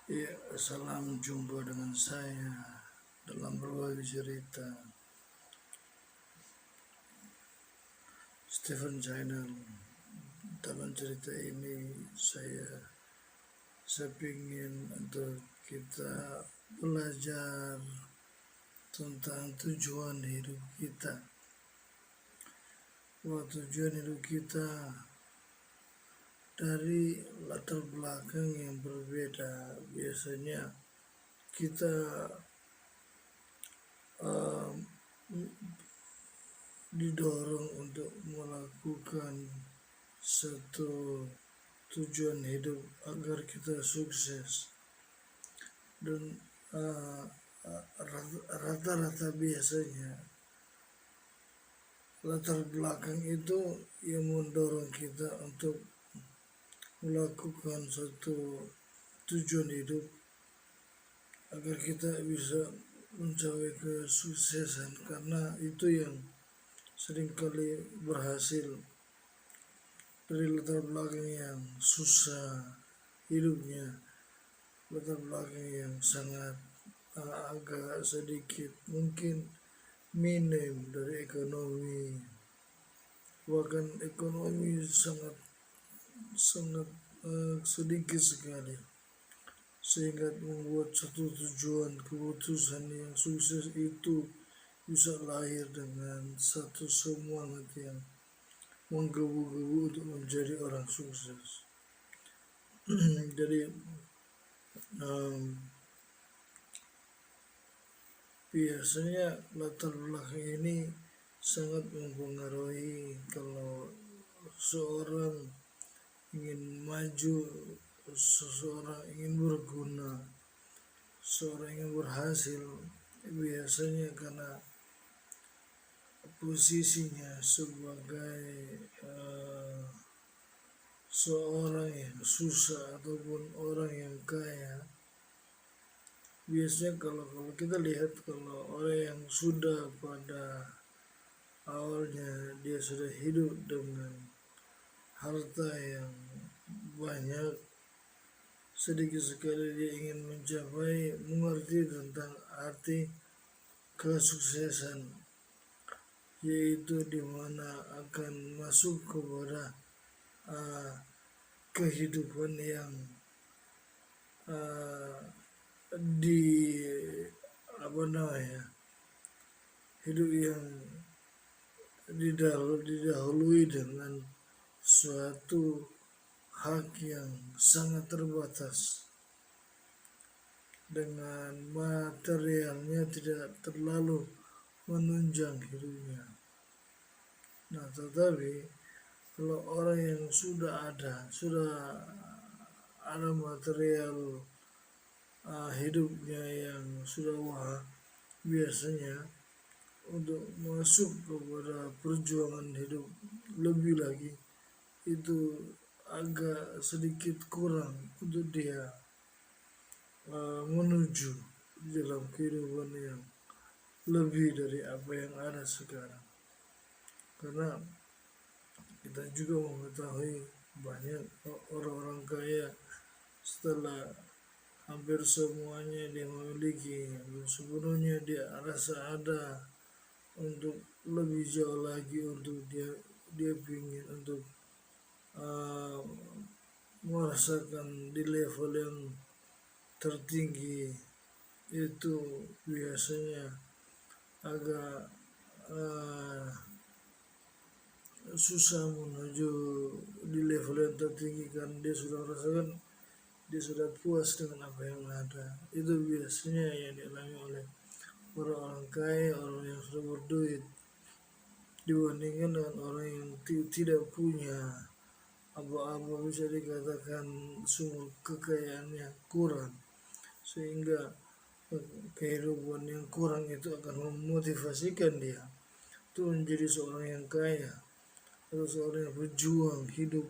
Ya, salam jumpa dengan saya dalam berbagi cerita Stephen Channel. Dalam cerita ini saya ingin untuk kita belajar tentang tujuan hidup kita. Tujuan hidup kita dari latar belakang yang berbeda. Biasanya kita didorong untuk melakukan satu tujuan hidup agar kita sukses, dan rata-rata biasanya latar belakang itu yang mendorong kita untuk melakukan satu tujuan hidup agar kita bisa mencapai kesuksesan, karena itu yang seringkali berhasil dari latar belakang yang susah hidupnya, latar belakang yang sangat agak sedikit mungkin minim dari ekonomi, bahkan ekonomi sangat sangat sedikit sekali, sehingga membuat satu tujuan keputusan yang sukses itu bisa lahir dengan satu semangat yang menggebu-gebu untuk menjadi orang sukses. Jadi biasanya latar belakang ini sangat mempengaruhi kalau seorang ingin maju, seseorang ingin berguna, seorang ingin berhasil. Biasanya karena posisinya sebagai seorang yang susah ataupun orang yang kaya. Biasanya kalau kita lihat, kalau orang yang sudah pada awalnya dia sudah hidup dengan harta yang banyak, sedikit sekali dia ingin mengerti tentang arti kesuksesan, yaitu dimana akan masuk kepada kehidupan yang hidup yang didahului dengan suatu hak yang sangat terbatas, dengan materialnya tidak terlalu menunjang hidupnya. Nah, tetapi kalau orang yang sudah ada material hidupnya yang sudah wah, biasanya untuk masuk kepada perjuangan hidup lebih lagi itu agak sedikit kurang untuk dia menuju dalam kehidupan yang lebih dari apa yang ada sekarang. Karena kita juga mengetahui banyak orang-orang kaya setelah hampir semuanya dia memiliki, sebenarnya dia rasa ada untuk lebih jauh lagi, untuk dia ingin untuk merasakan di level yang tertinggi. Itu biasanya agak susah menuju di level yang tertinggi, karena dia sudah merasakan, dia sudah puas dengan apa yang ada. Itu biasanya yang dialami oleh orang-orang kaya, orang yang sudah berduit, dibandingkan dengan orang yang tidak punya apa-apa, bisa dikatakan sumber kekayaannya kurang, sehingga kehidupan yang kurang itu akan memotivasikan dia untuk menjadi seorang yang kaya, atau seorang yang berjuang hidup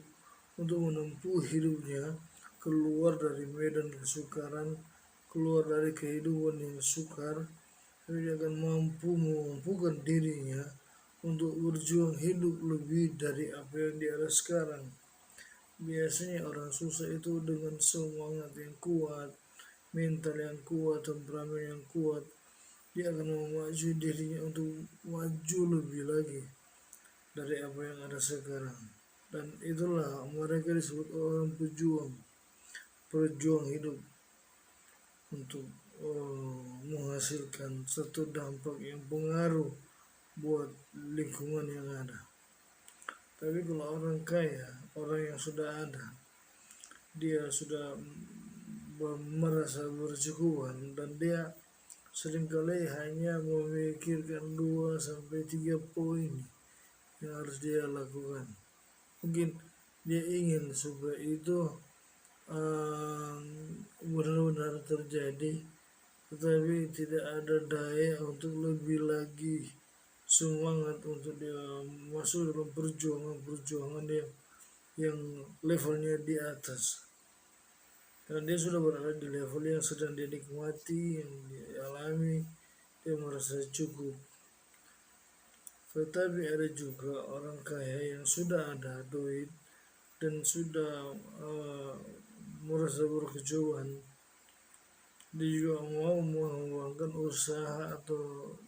untuk menempuh hidupnya keluar dari medan kesukaran, keluar dari kehidupan yang sukar. Dia akan memampukan dirinya untuk berjuang hidup lebih dari apa yang dia ada sekarang. Biasanya orang susah itu dengan semangat yang kuat, mental yang kuat, temperamen yang kuat, dia akan memacu dirinya untuk maju lebih lagi dari apa yang ada sekarang. Dan itulah mereka disebut orang berjuang hidup untuk menghasilkan satu dampak yang pengaruh buat lingkungan yang ada. Tapi kalau orang kaya, orang yang sudah ada, dia sudah merasa bercukupan dan dia seringkali hanya memikirkan 2 sampai 3 poin yang harus dia lakukan. Mungkin dia ingin supaya itu benar-benar terjadi, tetapi tidak ada daya untuk lebih lagi semangat untuk dia masuk dalam perjuangan dia yang levelnya di atas. Karena dia sudah berada di level yang sedang dia nikmati, yang dia alami, dia merasa cukup. Tetapi ada juga orang kaya yang sudah ada duit dan sudah merasa berkecukupan. Dia juga mau mengembangkan usaha atau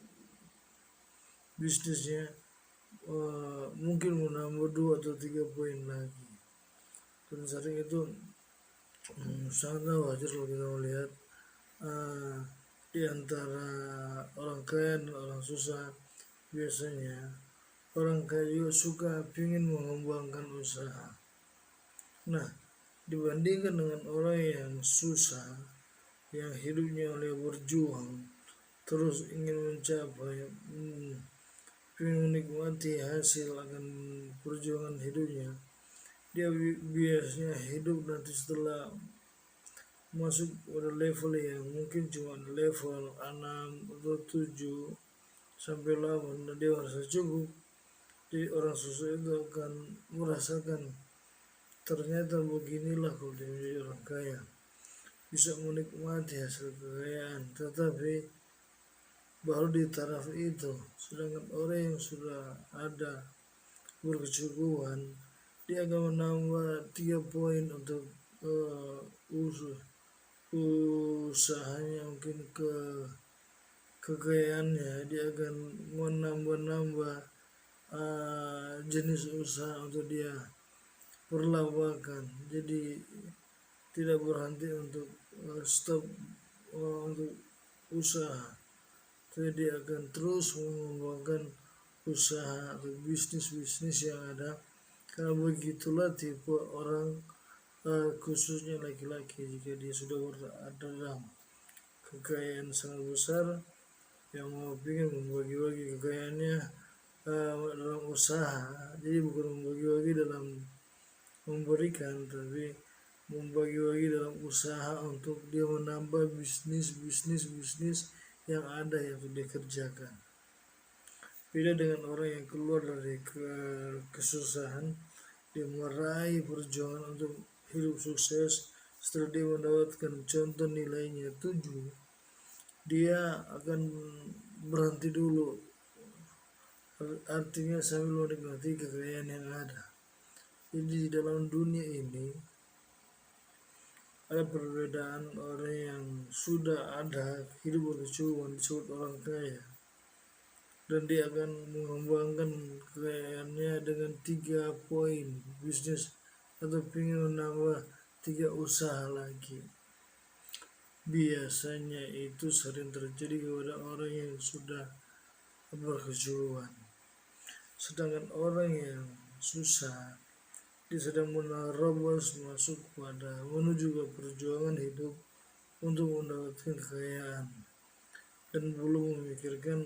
bisnisnya, mungkin menambah 2 atau 3 poin lagi. Dan sering itu sangat wajar kalau kita melihat di antara orang kaya dan orang susah, biasanya orang kaya juga suka ingin mengembangkan usaha. Nah, dibandingkan dengan orang yang susah, yang hidupnya oleh berjuang, terus ingin mencapai, ingin menikmati hasil akan perjuangan hidupnya, dia biasanya hidup nanti setelah masuk pada level yang mungkin cuma level 6 atau 7 sampai 8 dan dia merasa cukup. Jadi orang susah itu akan merasakan ternyata beginilah kalau dia menjadi orang kaya, bisa menikmati hasil kekayaan, tetapi baru di taraf itu. Sedangkan orang yang sudah ada berkecukupan, dia akan menambah 3 poin untuk usahanya, mungkin kekayaannya. Dia akan menambah jenis usaha untuk dia perlawakan. Jadi tidak berhenti untuk stop untuk usaha. Jadi dia akan terus mengembangkan usaha atau bisnis-bisnis yang ada. Karena begitulah tipe orang, khususnya laki-laki, jika dia sudah berada dalam kekayaan sangat besar, yang mau ingin membagi-bagi kekayaannya dalam usaha. Jadi bukan membagi-bagi dalam memberikan, tapi membagi-bagi dalam usaha untuk dia menambah bisnis yang ada yang sudah dikerjakan. Beda dengan orang yang keluar dari kesusahan, dia meraih perjuangan untuk hidup sukses. Setelah dia mendapatkan contoh nilainya 7, dia akan berhenti dulu, artinya sambil menikmati kekayaan yang ada. Jadi di dalam dunia ini ada perbedaan orang yang sudah ada hidup berkecukupan disebut orang kaya, dan dia akan mengembangkan kekayaannya dengan 3 poin bisnis atau ingin menambah 3 usaha lagi. Biasanya itu sering terjadi kepada orang yang sudah berkecukupan. Sedangkan orang yang susah, dia sedang menerobos masuk pada menuju ke perjuangan hidup untuk mendapatkan kekayaan dan belum memikirkan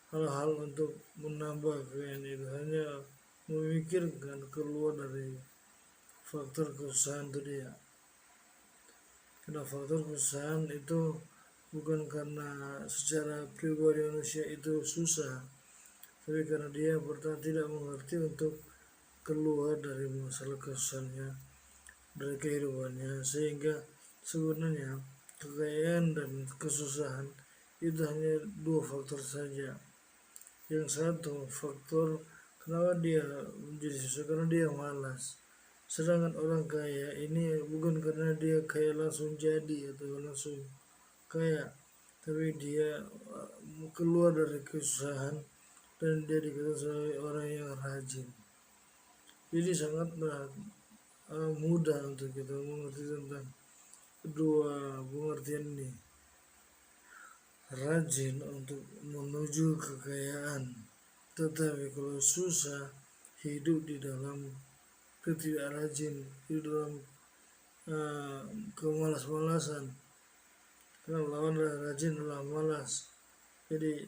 hal-hal untuk menambah kekayaan itu, hanya memikirkan keluar dari faktor kesusahan itu dia. Karena faktor kesusahan itu bukan karena secara pribadi manusia itu susah, tapi karena dia tidak mengerti untuk keluar dari masalah kesusahannya, dari kehidupannya, sehingga sebenarnya kekayaan dan kesusahan itu hanya 2 faktor saja. Yang satu faktor kenapa dia menjadi susah, karena dia malas. Sedangkan orang kaya ini bukan karena dia kaya langsung jadi atau langsung kaya, tapi dia keluar dari kesusahan dan dia dikatakan sebagai orang yang rajin. Jadi sangat mudah untuk kita mengerti tentang kedua pengertian ini. Rajin untuk menuju kekayaan, tetapi kalau susah hidup di dalam ketidakrajin, hidup dalam kemalas-malasan. Karena lawan rajin adalah malas. Jadi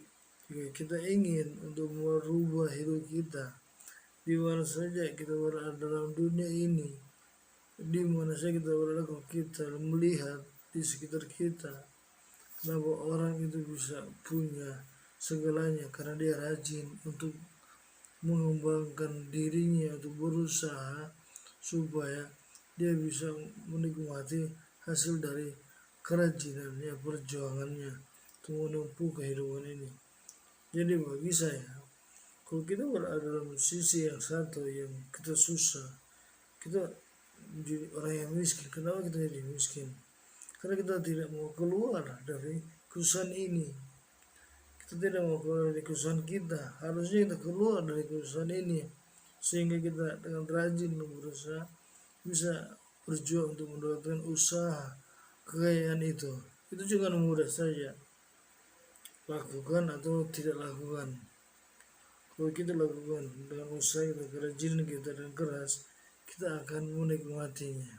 jika kita ingin untuk merubah hidup kita, di mana saja kita berada dalam dunia ini, di mana saja kita berada, kalau kita melihat di sekitar kita, kenapa orang itu bisa punya segalanya, karena dia rajin untuk mengembangkan dirinya, untuk berusaha supaya dia bisa menikmati hasil dari kerajinannya, perjuangannya untuk menempuh kehidupan ini. Jadi bagi saya, kalau kita berada dalam sisi yang satu yang kita susah, kita menjadi orang yang miskin. Kenapa kita jadi miskin? Karena kita tidak mau keluar dari kesusahan ini. Kita tidak mau keluar dari kesusahan kita. Harusnya kita keluar dari kesusahan ini, sehingga kita dengan rajin berusaha bisa berjuang untuk mendapatkan usaha kekayaan itu. Itu juga mudah saja, lakukan atau tidak lakukan. Kalau kita lakukan dengan usaha kita, kerajinan kita dan keras, kita akan menikmatinya.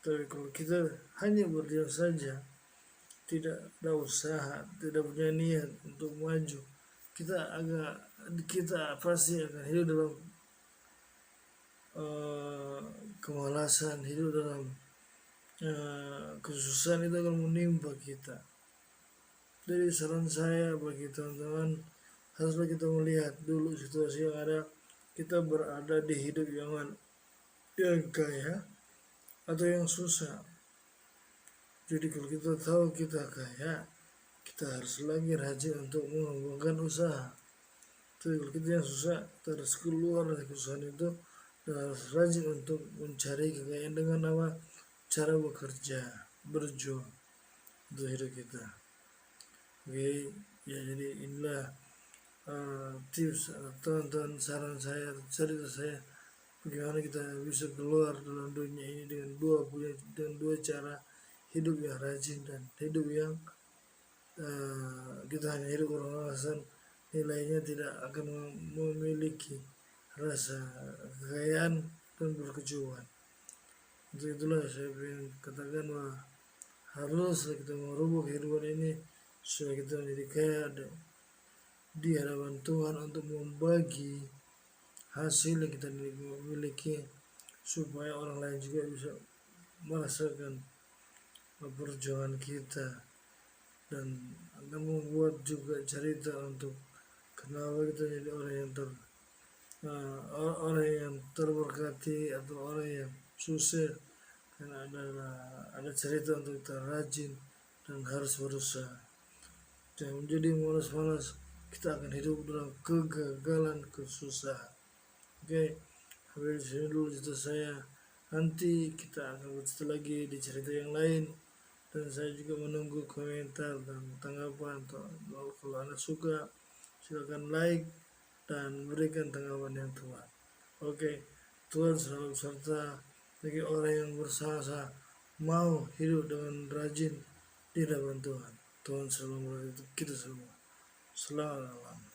Tapi kalau kita hanya berdiam saja, tidak ada usaha, tidak punya niat untuk maju, kita pasti akan hidup dalam kemalasan, hidup dalam kesusahan. Itu akan menimpa kita. Jadi saran saya bagi teman-teman, haruslah kita melihat dulu situasi yang ada, kita berada di hidup yang kaya atau yang susah. Jadi kalau kita tahu kita kaya, kita harus lagi rajin untuk mengembangkan usaha. Tapi kalau kita yang susah, kita harus keluar dari kesusahan itu dan harus rajin untuk mencari kekayaan dengan apa? Cara bekerja, berjuang untuk hidup kita. Oke, ya jadi inilah tips atau saran saya, cerita saya bagaimana kita bisa keluar dalam dunia ini dengan dua cara: hidup yang rajin dan hidup yang kita hanya hidup beralasan, nilainya tidak akan memiliki rasa kekayaan dan berkecukupan. Untuk itulah saya ingin katakan bahwa harus kita merubah kehidupan ini supaya kita menjadi kaya di hadapan Tuhan, untuk membagi hasil yang kita miliki supaya orang lain juga bisa merasakan perjuangan kita, dan akan membuat juga cerita untuk kenapa kita jadi orang yang terberkati atau orang yang sukses, karena ada cerita untuk kita rajin dan harus berusaha. Jangan menjadi malas-malas, kita akan hidup dalam kegagalan, kesusahan. Oke, sampai di sini dulu cerita saya. Nanti kita akan bercerita lagi di cerita yang lain, dan saya juga menunggu komentar dan tanggapan. Kalau Anda suka, silakan like dan berikan tanggapan yang tepat. Oke, Tuhan selalu serta bagi orang yang berusaha mau hidup dengan rajin di hadapan Tuhan. Tuhan selalu memberkati kita semua. Selamat malam.